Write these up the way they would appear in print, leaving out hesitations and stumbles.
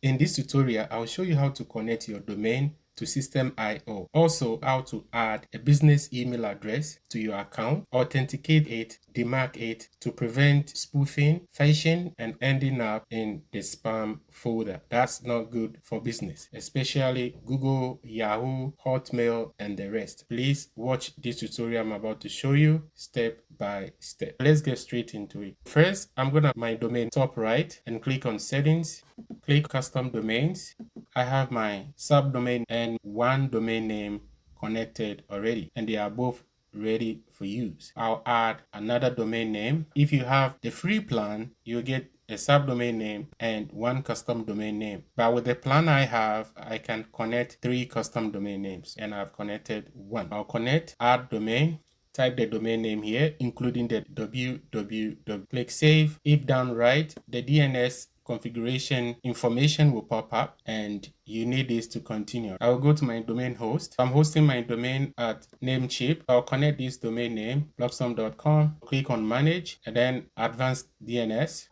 In this tutorial, I'll show you how to connect your domain to System.io. Also, how to add a business email address to your account, authenticate it, DMARC it to prevent spoofing, phishing, and ending up in the spam folder. That's not good for business, especially Google, Yahoo, Hotmail, and the rest. Please watch this tutorial I'm about to show you step by step. Let's get straight into it. First, I'm gonna my domain top right and click on settings, click custom domains. I have my subdomain and one domain name connected already, and they are both ready for use. I'll add another domain name. If you have the free plan, you'll get a subdomain name and one custom domain name. But with the plan I have, I can connect 3 custom domain names, and I've connected one. I'll connect, add domain, type the domain name here, including the www. Click save. If done right, the DNS configuration information will pop up and you need this to continue. I will go to my domain host. I'm hosting my domain at Namecheap. I'll connect this domain name, blogsome.com, click on manage and then advanced DNS.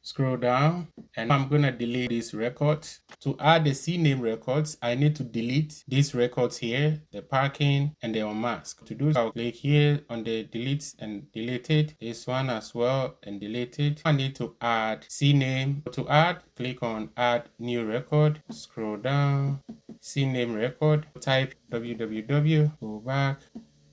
Scroll down and I'm going to delete these records. To add the CNAME records, I need to delete these records here, the parking and the unmask. To do so, I'll click here on the delete and delete it. This one as well and delete it. I need to add CNAME. To add, click on add new record. Scroll down, CNAME record. Type www, go back,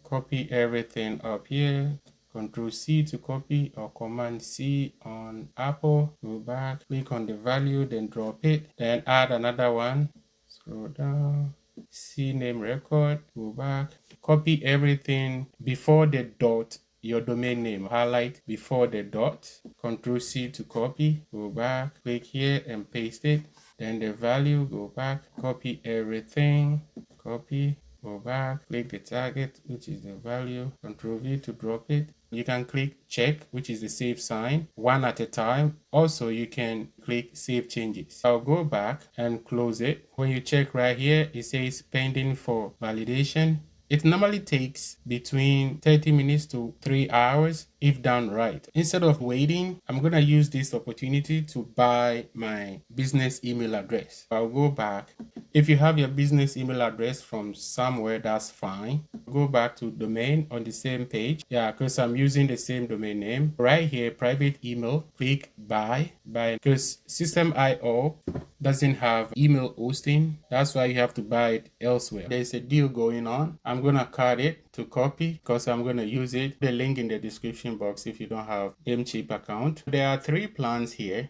copy everything up here. Control C to copy or Command C on Apple. Go back, click on the value, then drop it. Then add another one. Scroll down. CNAME record. Go back. Copy everything before the dot. Your domain name. Highlight before the dot. Control C to copy. Go back. Click here and paste it. Then the value. Go back. Copy everything. Copy. Go back, click the target, which is the value, Control V to drop it. You can click check, which is the save sign, one at a time. Also, you can click save changes. I'll go back and close it. When you check right here, it says pending for validation. It normally takes between 30 minutes to 3 hours if done right. Instead of waiting, I'm going to use this opportunity to buy my business email address. I'll go back. If you have your business email address from somewhere, that's fine. Go back to domain on the same page. Yeah, because I'm using the same domain name. Right here, private email, click buy because System.io doesn't have email hosting. That's why you have to buy it elsewhere. There's a deal going on. I'm going to cut it to copy because I'm going to use it. The link in the description box if you don't have Namecheap account. There are 3 plans here: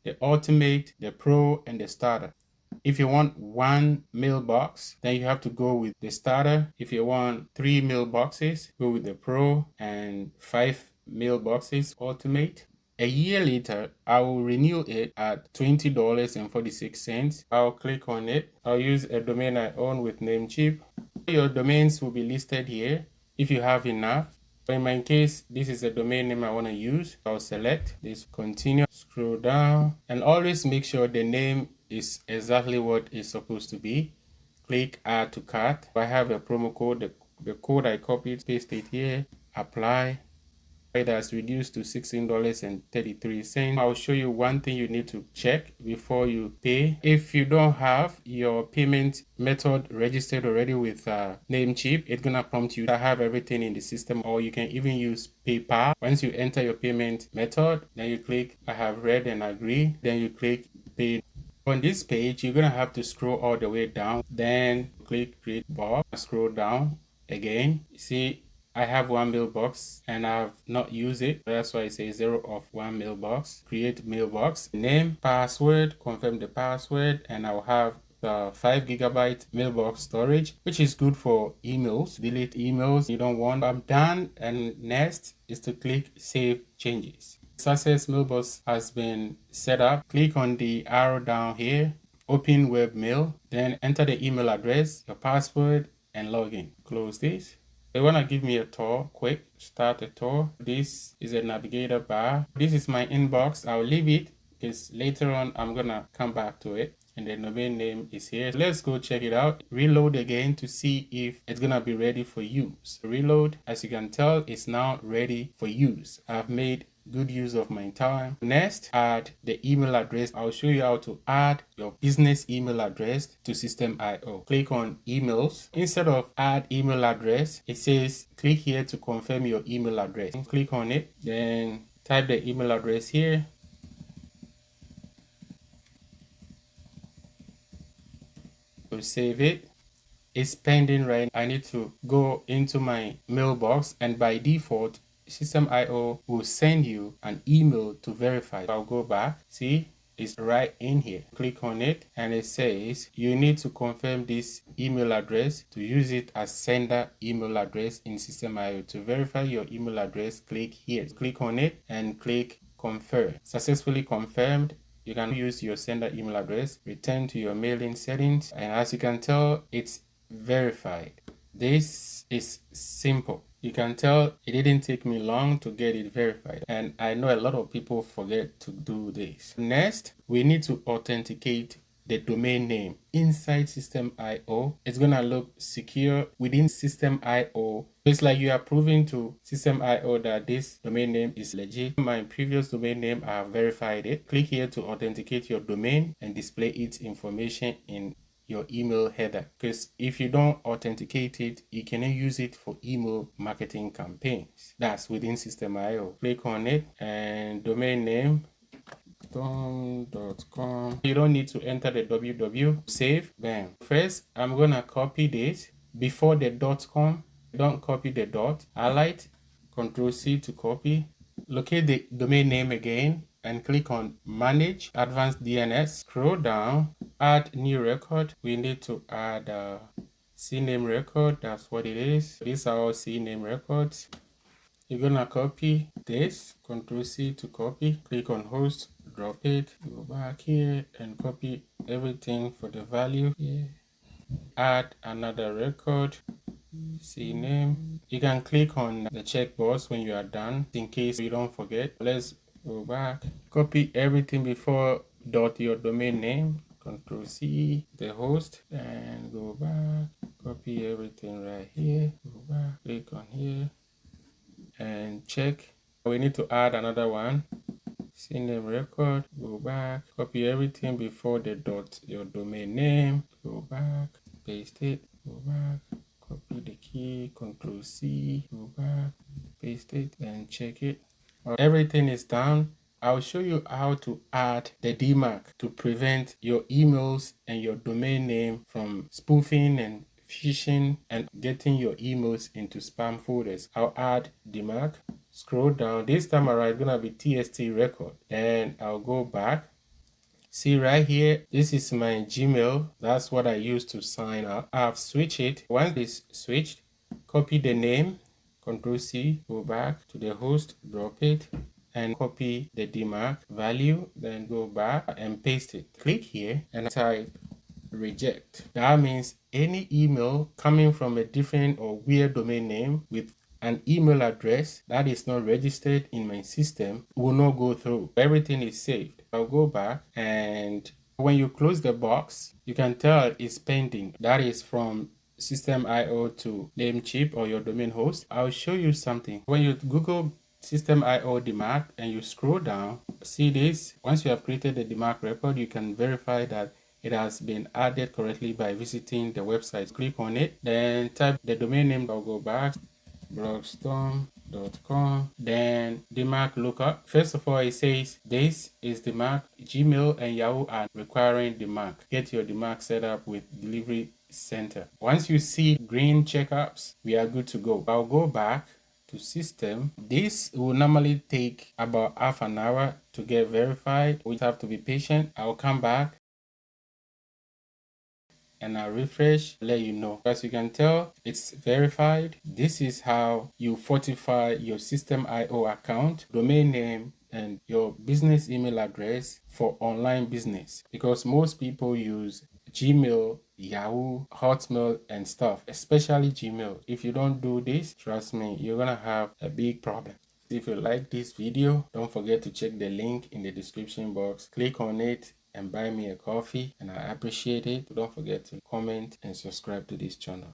the Ultimate, the Pro, and the Starter. If you want 1 mailbox, then you have to go with the Starter. If you want 3 mailboxes, go with the Pro, and 5 mailboxes, Ultimate. A year later, I will renew it at $20.46. I'll click on it. I'll use a domain I own with Namecheap. Your domains will be listed here if you have enough. But in my case, this is a domain name I want to use. I'll select this, continue, scroll down, and always make sure the name is exactly what it's supposed to be. Click add to cart. I have a promo code. The code I copied, paste it here, apply. It has reduced to $16.33. I'll show you one thing you need to check before you pay. If you don't have your payment method registered already with Namecheap, it's gonna prompt you to have everything in the system, or you can even use PayPal. Once you enter your payment method, then you click I have read and agree, then you click pay. On this page, you're gonna have to scroll all the way down, then click create box, scroll down again. See, I have 1 mailbox and I have not used it. That's why I say 0 of 1 mailbox. Create mailbox. Name, password, confirm the password, and I'll have the 5 GB mailbox storage, which is good for emails. Delete emails you don't want. I'm done, and next is to click save changes. Success mailbox has been set up. Click on the arrow down here, open web mail, then enter the email address, your password, and login. Close this. They want to give me a tour, quick, start a tour. This is a navigator bar. This is my inbox. I'll leave it because later on I'm going to come back to it. And the domain name is here. Let's go check it out. Reload again to see if it's going to be ready for use. Reload, as you can tell, it's now ready for use. I've made good use of my time. Next, add the email address. I'll show you how to add your business email address to System.io. Click on emails. Instead of add email address, it says click here to confirm your email address. Click on it, then type the email address here. So save it. It's pending right now. I need to go into my mailbox, and by default System.io will send you an email to verify. I'll go back. See, it's right in here. Click on it and it says you need to confirm this email address to use it as sender email address in System.io. To verify your email address, click here. Click on it and click confirm. Successfully confirmed. You can use your sender email address, return to your mailing settings, and as you can tell, it's verified. This is simple. You can tell it didn't take me long to get it verified, and I know a lot of people forget to do this. Next, we need to authenticate the domain name inside System.io. It's gonna look secure within System.io. It's like you are proving to System.io that this domain name is legit. My previous domain name, I have verified it. Click here to authenticate your domain and display its information in your email header, because if you don't authenticate it, you cannot use it for email marketing campaigns. That's within System.io. Click on it and domain name tom.com. You don't need to enter the www. Save. Bam. First, I'm gonna copy this before the .com. Don't copy the dot. Highlight. Control-C to copy. Locate the domain name again and click on Manage Advanced DNS. Scroll down. Add new record. We need to add a CNAME record. That's what it is. These are all CNAME records. You're gonna copy this, Control-C to copy, click on host, drop it, go back here and copy everything for the value here. Add another record, CNAME. You can click on the checkbox when you are done in case you don't forget. Let's go back, copy everything before your domain name, Control-C, the host, and go back, copy everything right here, go back, click on here and check. We need to add another one, CNAME record, go back, copy everything before the dot your domain name, go back, paste it, go back, copy the key, Control-C, go back, paste it and check it. Everything is done. I'll show you how to add the DMARC to prevent your emails and your domain name from spoofing and phishing and getting your emails into spam folders. I'll add DMARC. Scroll down. This time around, it's gonna be TST record. And I'll go back. See right here, this is my Gmail. That's what I use to sign up. I've switched it. Once it's switched, copy the name, Control-C, go back to the host, drop it, and copy the DMARC value, then go back and paste it. Click here and type reject. That means any email coming from a different or weird domain name with an email address that is not registered in my system will not go through. Everything is saved. I'll go back, and when you close the box, you can tell it's pending. That is from System.io to Namecheap or your domain host. I'll show you something. When you Google System.io DMARC and you scroll down, see this. Once you have created the DMARC record, you can verify that it has been added correctly by visiting the website. Click on it, then type the domain name. I'll go back, blogstorm.com, then DMARC lookup. First of all, it says this is DMARC. Gmail and Yahoo are requiring DMARC. Get your DMARC set up with delivery center. Once you see green checkups, we are good to go. I'll go back to system. This will normally take about half an hour to get verified. We have to be patient. I'll come back and I'll refresh, let you know. As you can tell, it's verified. This is how you fortify your System.io account, domain name, and your business email address for online business, because most people use Gmail, Yahoo, Hotmail, and stuff, especially Gmail. If you don't do this, trust me, you're gonna have a big problem. If you like this video, don't forget to check the link in the description box. Click on it and buy me a coffee, and I appreciate it. Don't forget to comment and subscribe to this channel.